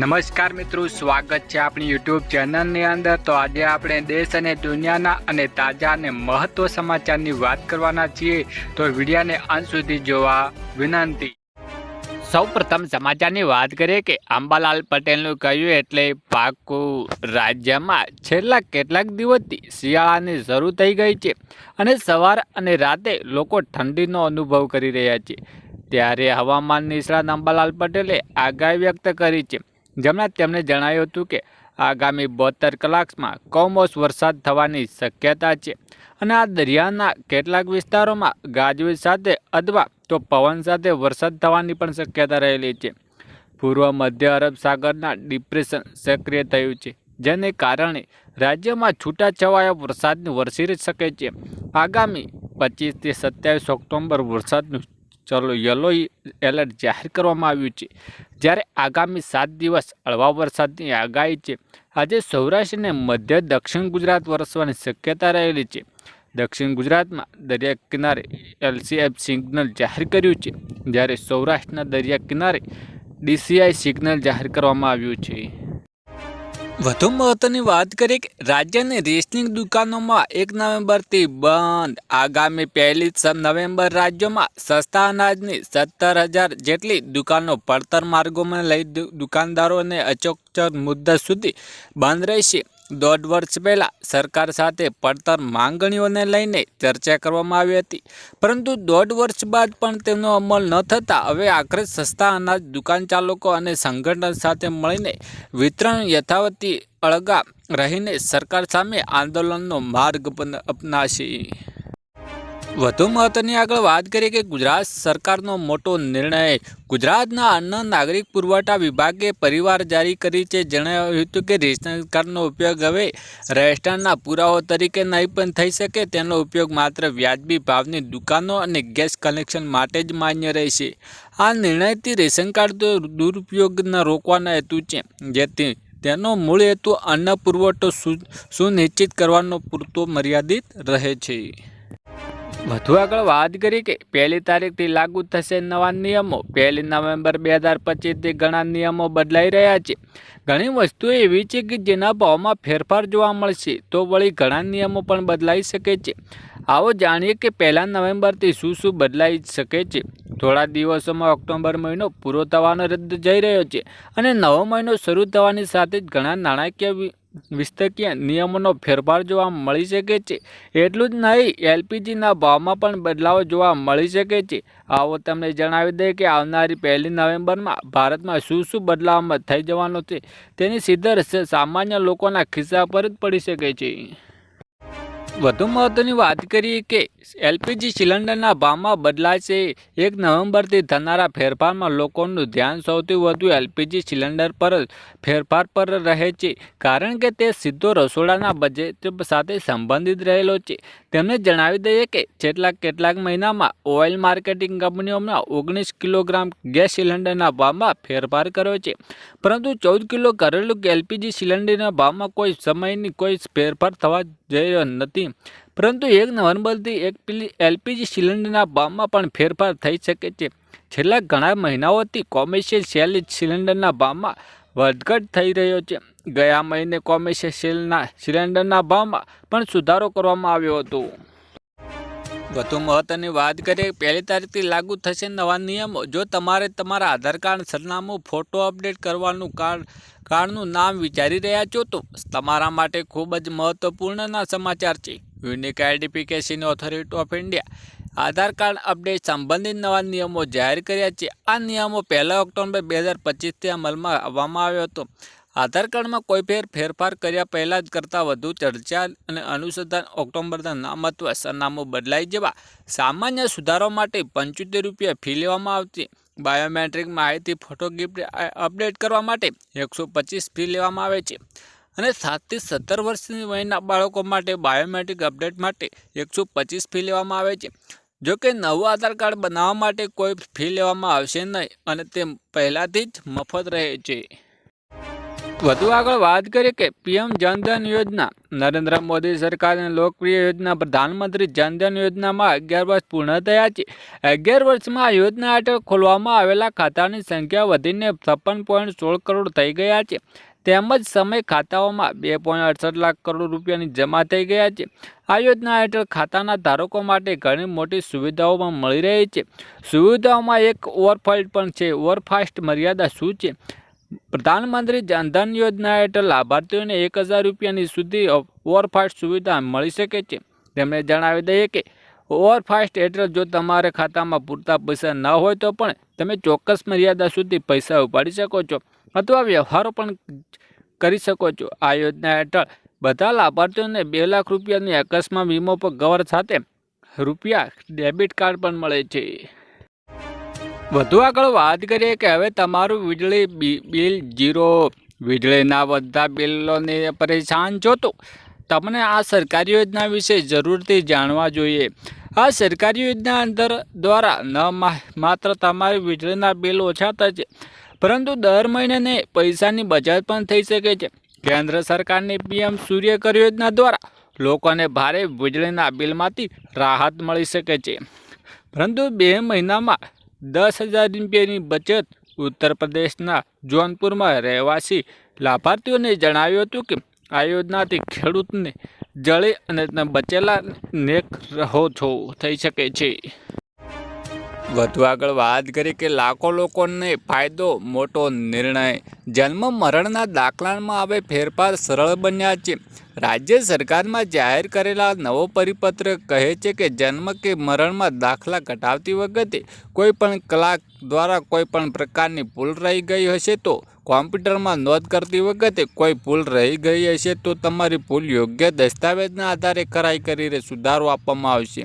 નમસ્કાર મિત્રો, સ્વાગત છે આપણી યુટ્યુબ ચેનલની અંદર। તો આજે આપણે દેશ અને દુનિયાના અને તાજા અને મહત્વ સમાચારની વાત કરવાના છીએ, તો વિડીયોને અંત સુધી જોવા વિનંતી। સૌપ્રથમ સમાચારની વાત કરીએ કે અંબાલાલ પટેલનું કહ્યું એટલે પાકું। રાજ્યમાં છેલ્લા કેટલાક દિવસથી શિયાળાની શરૂ થઈ ગઈ છે અને સવાર અને રાતે લોકો ઠંડીનો અનુભવ કરી રહ્યા છે। ત્યારે હવામાન નિષ્ણાત અંબાલાલ પટેલે આગાહી વ્યક્ત કરી છે, જેમાં તેમણે જણાવ્યું હતું કે આગામી 72 કલાકમાં કમોસમી વરસાદ થવાની શક્યતા છે અને આ દરિયાના કેટલાક વિસ્તારોમાં ગાજવીજ સાથે અથવા તો પવન સાથે વરસાદ થવાની પણ શક્યતા રહેલી છે। પૂર્વ મધ્ય અરબ સાગરના ડિપ્રેશન સક્રિય થયું છે, જેને કારણે રાજ્યમાં છૂટાછવાયા વરસાદ વરસી શકે છે। આગામી 25 થી 27 ઓક્ટોબર વરસાદનું યલો એલર્ટ જાહેર કરવામાં આવ્યું છે, જ્યારે આગામી 7 દિવસ હળવા વરસાદની આગાહી છે। આજે સૌરાષ્ટ્ર અને મધ્ય દક્ષિણ ગુજરાત વરસવાની શક્યતા રહેલી છે। દક્ષિણ ગુજરાતમાં દરિયા કિનારે LCF સિગ્નલ જાહેર કર્યું છે, જ્યારે સૌરાષ્ટ્રના દરિયા કિનારે DCI સિગ્નલ જાહેર કરવામાં આવ્યું છે। વધુ મહત્વની વાત કરીએ કે રાજ્યની રેશનિંગ દુકાનોમાં 1 નવેમ્બરથી બંધ। આગામી 1 નવેમ્બર રાજ્યમાં સસ્તા અનાજની 17,000 જેટલી દુકાનો પડતર માર્ગોમાં લઈ દુકાનદારોને અચોક્કસ મુદ્દત સુધી બંધ રહેશે। 1.5 વર્ષ પહેલા સરકાર સાથે પડતર માંગણીઓને લઈને ચર્ચા કરવામાં આવી હતી, પરંતુ 1.5 વર્ષ બાદ પણ તેનો અમલ ન થતાં હવે આખરે સસ્તા અનાજ દુકાન ચાલકો અને સંગઠન સાથે મળીને વિતરણ યથાવત અળગા રહીને સરકાર સામે આંદોલનનો માર્ગ અપનાવશે। વધુ મહત્વની આગળ વાત કરીએ કે ગુજરાત સરકારનો મોટો નિર્ણય। ગુજરાતના અન્ન નાગરિક પુરવઠા વિભાગે પરિવાર જારી કરી છે, જણાવ્યું હતું કે રેશન કાર્ડનો ઉપયોગ હવે રેશનના પુરાવો તરીકે નહીં પણ થઈ શકે। તેનો ઉપયોગ માત્ર વ્યાજબી ભાવની દુકાનો અને ગેસ કનેક્શન માટે જ માન્ય રહેશે। આ નિર્ણયથી રેશન કાર્ડ દુરુપયોગને રોકવાનો હેતુ છે, જેથી તેનો મૂળ હેતુ અન્ન પુરવઠો સુનિશ્ચિત કરવાનો પૂરતો મર્યાદિત રહે છે। વધુ આગળ વાત કરી કે 1 તારીખથી લાગુ થશે નવા નિયમો। 1 નવેમ્બર 2025થી ઘણા નિયમો બદલાઈ રહ્યા છે। ઘણી વસ્તુઓ એવી છે કે જેના ભાવમાં ફેરફાર જોવા મળશે, તો વળી ઘણા નિયમો પણ બદલાઈ શકે છે। આવો જાણીએ કે 1 નવેમ્બરથી શું બદલાઈ શકે છે। થોડા દિવસોમાં ઓક્ટોબર મહિનો પૂરો થવાનો જઈ રહ્યો છે અને નવો મહિનો શરૂ થવાની સાથે જ ઘણા નાણાકીય વિસ્તકીય નિયમોનો ફેરફાર જોવા મળી શકે છે। એટલું જ નહીં, LPGના ભાવમાં પણ બદલાવ જોવા મળી શકે છે। આવો તમને જણાવી દઈએ કે આવનારી 1 નવેમ્બરમાં ભારતમાં શું બદલાવ થઈ જવાનો છે, તેની સીધી અસર સામાન્ય લોકોના ખિસ્સા પર જ પડી શકે છે। વધુ મહત્વની વાત કરીએ કે LPG સિલિન્ડરના ભાવમાં બદલાશે। 1 નવેમ્બરથી થનારા ફેરફારમાં લોકોનું ધ્યાન સૌથી વધુ LPG સિલિન્ડર પર ફેરફાર પર રહે છે, કારણ કે તે સીધો રસોડાના બજેટ સાથે સંબંધિત રહેલો છે। તેમને જણાવી દઈએ કે છેલ્લા કેટલાક મહિનામાં ઓઇલ માર્કેટિંગ કંપનીઓમાં 19 કિલોગ્રામ ગેસ સિલિન્ડરના ભાવમાં ફેરફાર કર્યો છે, પરંતુ 14 કિલો ઘરેલું LPG સિલિન્ડરના ભાવમાં કોઈ સમયની કોઈ ફેરફાર થવા જઈ રહ્યો નથી। પરંતુ 1 નવેમ્બરથી LPG સિલિન્ડરના ભાવમાં પણ ફેરફાર થઈ શકે છે। છેલ્લા ઘણા મહિનાઓથી કોમર્શિયલ સેલ સિલિન્ડરના ભાવમાં વધઘટ થઈ રહ્યો છે। ગયા મહિને કોમર્શિયલ સિલિન્ડરના ભાવમાં પણ સુધારો કરવામાં આવ્યો હતો। વધુ મહત્વની વાત કરીએ 1 તારીખથી લાગુ થશે નવા નિયમો। જો તમારે તમારા આધાર કાર્ડ, સરનામું, ફોટો અપડેટ કરવાનું કાર્ડનું નામ વિચારી રહ્યા છો, તો તમારા માટે ખૂબ જ મહત્વપૂર્ણના સમાચાર છે। Unique identification authority of India Aadhaar card update સંબંધિત નવા નિયમો જાહેર કર્યા છે। આ નિયમો 1 ઓક્ટોબર 2025થી અમલમાં આવવામાં આવ્યો હતો। આધાર કાર્ડમાં કોઈ ફેરફાર કર્યા પહેલાં જ કરતાં વધુ ચર્ચા અને અનુસંધાન ઓક્ટોબરના નામ અથવા સરનામું બદલાય જેવા સામાન્ય સુધારો માટે ₹75 ફી લેવામાં આવશે। બાયોમેટ્રિક માહિતી ફોટો ગિફ્ટ અપડેટ કરવા માટે 125 ફી લેવામાં આવે છે અને 7 થી 17 વર્ષની વયના બાળકો માટે બાયોમેટ્રિક અપડેટ માટે 125 ફી લેવામાં આવે છે। જો કે નવું આધાર કાર્ડ બનાવવા માટે કોઈ ફી લેવામાં આવશે નહીં અને તે પહેલાંથી જ મફત રહે છે। વધુ આગળ વાત કરીએ કે પીએમ જનધન યોજના નરેન્દ્ર મોદી સરકારની લોકપ્રિય યોજના પ્રધાનમંત્રી જનધન યોજનામાં 11 વર્ષ પૂર્ણ થયા છે. 11 વર્ષમાં આ યોજના હેઠળ ખોલવામાં આવેલા ખાતાની સંખ્યા વધીને 56.16 કરોડ થઈ ગયા છે. તેમજ સમય ખાતાઓમાં 2.68 લાખ કરોડ રૂપિયાની જમા થઈ ગયા છે. આ યોજના હેઠળ ખાતાના ધારકો માટે ઘણી મોટી સુવિધાઓ પણ મળી રહી છે. સુવિધાઓમાં એક ઓવરફાસ્ટ પણ છે. ઓવરફાસ્ટ મર્યાદા શું છે? પ્રધાનમંત્રી જનધન યોજના હેઠળ લાભાર્થીઓને 1000 રૂપિયાની સુધી ઓવરફાસ્ટ સુવિધા મળી શકે છે. તેમણે જણાવી દઈએ કે ઓવરફાસ્ટ હેઠળ જો તમારા ખાતામાં પૂરતા પૈસા ન હોય તો પણ તમે ચોક્કસ મર્યાદા સુધી પૈસા ઉપાડી શકો છો અથવા વ્યવહારો પણ કરી શકો છો. આ યોજના હેઠળ બધા લાભાર્થીઓને 2 લાખ રૂપિયાની અકસ્માત વીમો પર કવર સાથે રૂપિયા ડેબિટ કાર્ડ પણ મળે છે. વધુ આગળ વાત કરીએ કે હવે તમારું વીજળી બિલ ઝીરો. વીજળીના વધતા બિલોને પરેશાન છો તો તમને આ સરકારી યોજના વિશે જરૂરથી જાણવા જોઈએ. આ સરકારી યોજના અંદર દ્વારા ન માત્ર તમારી વીજળીના બિલ ઓછા થશે પરંતુ દર મહિને પૈસાની બચત પણ થઈ શકે છે. કેન્દ્ર સરકારની પીએમ સૂર્યઘર યોજના દ્વારા લોકોને ભારે વીજળીના બિલમાંથી રાહત મળી શકે છે. પરંતુ 2 મહિનામાં 10,000 રૂપિયાની બચત. ઉત્તર પ્રદેશના જૌનપુરમાં રહેવાસી લાભાર્થીઓને જણાવ્યું હતું કે આ યોજનાથી ખેડૂતને જળે અને બચેલા નેક રહો છો થઈ શકે છે. વધુ આગળ વાત કરી કે લાખો લોકોને ફાયદો. મોટો નિર્ણય. જન્મ મરણના દાખલામાં હવે ફેરફાર સરળ બન્યા છે. રાજ્ય સરકારમાં જાહેર કરેલા નવો પરિપત્ર કહે છે કે જન્મ કે મરણમાં દાખલા કઢાવતી વખતે કોઈ પણ કલાક દ્વારા કોઈ પણ પ્રકારની ભૂલ રહી ગઈ હશે તો કોમ્પ્યુટરમાં નોંધ કરતી વખતે કોઈ ભૂલ રહી ગઈ હશે તો તમારી ભૂલ યોગ્ય દસ્તાવેજના આધારે કરાઈ કરીને સુધારો આપવામાં આવશે.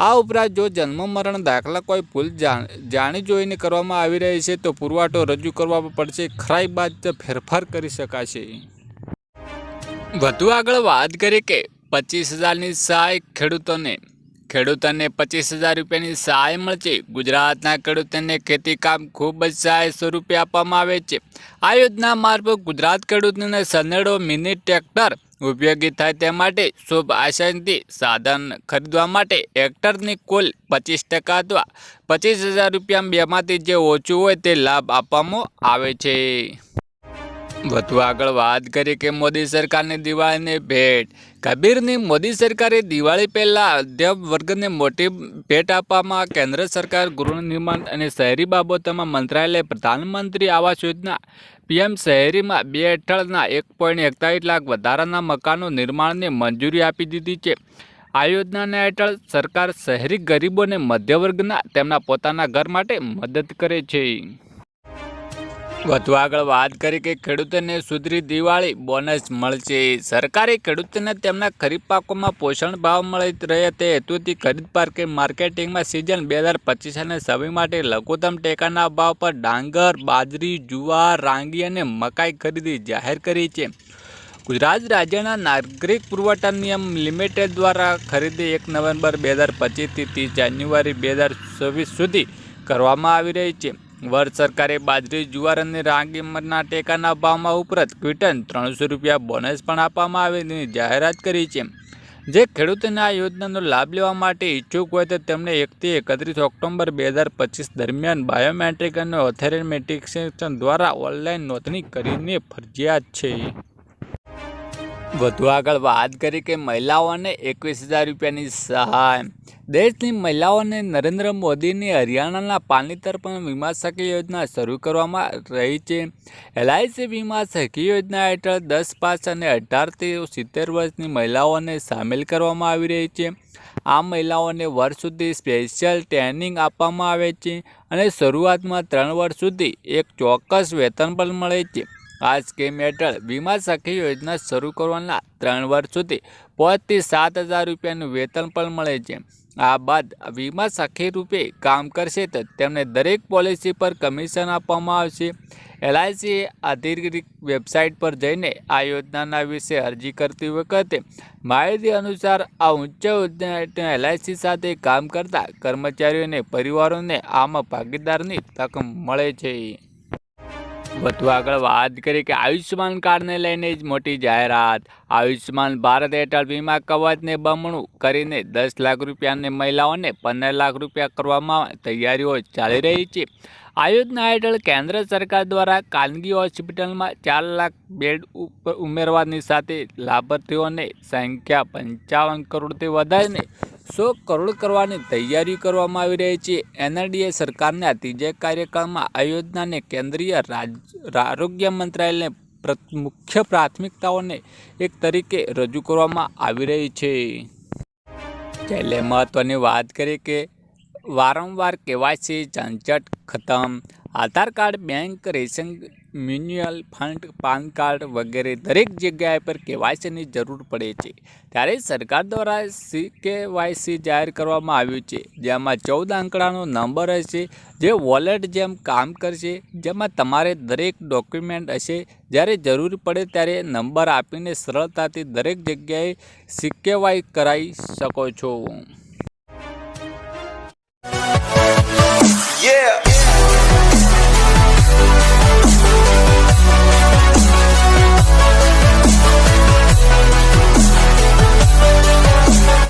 આ ઉપરાંત જો જન્મ મરણ દાખલા કોઈ ભૂલ જાણી જોઈને કરવામાં આવી રહી છે તો પુરવઠો રજૂ કરવા પડશે. ખરાઈ બાદ ફેરફાર કરી શકાશે. વધુ આગળ વાત કરીએ કે 25,000ની સહાય ખેડૂતોને. ખેડૂતોને 25,000 રૂપિયાની સહાય મળશે. ગુજરાતના ખેડૂતોને ખેતીકામ ખૂબ જ સહાય સ્વરૂપે આપવામાં આવે છે. આ યોજના મારફત ગુજરાત ખેડૂતોને સનેડો મિની ટ્રેક્ટર ઉપયોગી થાય તે માટે શુભ આશયથી સાધન ખરીદવા માટે હેક્ટરની કુલ 25% અથવા 25,000 રૂપિયા બેમાંથી જે ઓછું હોય તે લાભ આપવામાં આવે છે. વધુ આગળ વાત કરીએ કે મોદી સરકારની દિવાળીની ભેટ. કબીરની મોદી સરકારે દિવાળી પહેલા મધ્યમ વર્ગને મોટી ભેટ આપવામાં કેન્દ્ર સરકાર ગૃહ નિર્માણ અને શહેરી બાબતોમાં મંત્રાલય પ્રધાનમંત્રી આવાસ યોજના પીએમ શહેરીમાં 2 હેઠળના 1.41 લાખ વધારાના મકાનો નિર્માણને મંજૂરી આપી દીધી છે. આ યોજનાના હેઠળ સરકાર શહેરી ગરીબોને મધ્ય વર્ગના તેમના પોતાના ઘર માટે મદદ કરે છે. વધુ આગળ વાત કરી કે ખેડૂતોને સુધરી દિવાળી બોનસ મળશે. સરકારે ખેડૂતોને તેમના ખરીફ પાકોમાં પોષણ ભાવ મળી રહે તે હેતુથી ખરીદ માર્કેટિંગમાં સિઝન 2025 અને 26 માટે લઘુત્તમ ટેકાના ભાવ પર ડાંગર, બાજરી, જુવાર, રાંગી અને મકાઈ ખરીદી જાહેર કરી છે. ગુજરાત રાજ્યના નાગરિક પુરવઠા નિગમ લિમિટેડ દ્વારા ખરીદી 1 નવેમ્બર 2025 થી 30 જાન્યુઆરી 2024 સુધી કરવામાં આવી રહી છે. વર્ષ સરકારે બાજરી, જુવાર અને રાગીના ટેકાના ભાવમાં ઉપરાંત ક્વિન્ટલ 300 રૂપિયા બોનસ પણ આપવામાં આવેની જાહેરાત કરી છે. જે ખેડૂતોને આ યોજનાનો લાભ લેવા માટે ઈચ્છુક હોય તો તેમને 1 થી 31 ઓક્ટોબર 2025 દરમિયાન બાયોમેટ્રિક અને ઓથેન્ટિકેશન દ્વારા ઓનલાઈન નોંધણી કરીને ફરજિયાત છે. વધુ આગળ વાત કરી કે મહિલાઓને 21,000 રૂપિયાની સહાય. દેશની મહિલાઓને નરેન્દ્ર મોદીની હરિયાણાના પાણીતર પણ વીમા સખી યોજના શરૂ કરવામાં રહી છે. LIC વીમા સખી યોજના હેઠળ 10 પાસ અને 18 થી 70 વર્ષની મહિલાઓને સામેલ કરવામાં આવી રહી છે. આ મહિલાઓને વર્ષ સુધી સ્પેશિયલ ટ્રેનિંગ આપવામાં આવે છે અને શરૂઆતમાં 3 વર્ષ સુધી એક ચોક્કસ વેતન પણ મળે છે. આ સ્કીમ હેઠળ વીમા સખી યોજના શરૂ કરવાના 3 વર્ષ સુધી 5 થી 7,000 રૂપિયાનું વેતન પણ મળે છે. આ બાદ વીમા સખી રૂપે કામ કરશે તો તેમને દરેક પોલિસી પર કમિશન આપવામાં આવશે. LIC અધિકૃત વેબસાઇટ પર જઈને આ યોજનાના વિશે અરજી કરતી વખતે માહિતી અનુસાર આ ઉચ્ચ યોજના LIC સાથે કામ કરતા કર્મચારીઓને પરિવારોને આમાં ભાગીદારની તક મળે છે. વધુ આગળ વાત કરીએ કે આયુષ્યમાન કાર્ડને લઈને જ મોટી જાહેરાત. આયુષ્યમાન ભારત હેઠળ વીમા કવચને બમણું કરીને 10 લાખ રૂપિયાને મહિલાઓને 15 લાખ રૂપિયા કરવામાં તૈયારીઓ ચાલી રહી છે. આ યોજના હેઠળ કેન્દ્ર સરકાર દ્વારા ખાનગી હોસ્પિટલમાં 4 લાખ બેડ ઉમેરવાની સાથે લાભાર્થીઓની સંખ્યા 55 કરોડથી વધારીને 100 કરોડ કરવાની તૈયારી કરવામાં આવી રહી છે. એનડીએ સરકારના ત્રીજા કાર્યકાળમાં આ યોજનાને કેન્દ્રીય આરોગ્ય મંત્રાલયને મુખ્ય પ્રાથમિકતાઓને એક તરીકે રજૂ કરવામાં આવી રહી છે. છેલ્લે મહત્વની વાત કરીએ કે વારંવાર કેવાયસી ઝંઝટ ખતમ. Aadhaar card, bank, ration, mutual fund, PAN card વગેરે દરેક જગ્યાએ પર કેવાયસીની જરૂર પડે છે. ત્યારે સરકાર દ્વારા CKYC જાહેર કરવામાં આવ્યું છે, જેમાં 14 અંકડાનો નંબર હશે જે વોલેટ જેમ કામ કરશે, જેમાં તમારે દરેક ડોક્યુમેન્ટ હશે. જ્યારે જરૂર પડે ત્યારે નંબર આપીને સરળતાથી દરેક જગ્યાએ CKY કરાવી શકો છો. Yeah.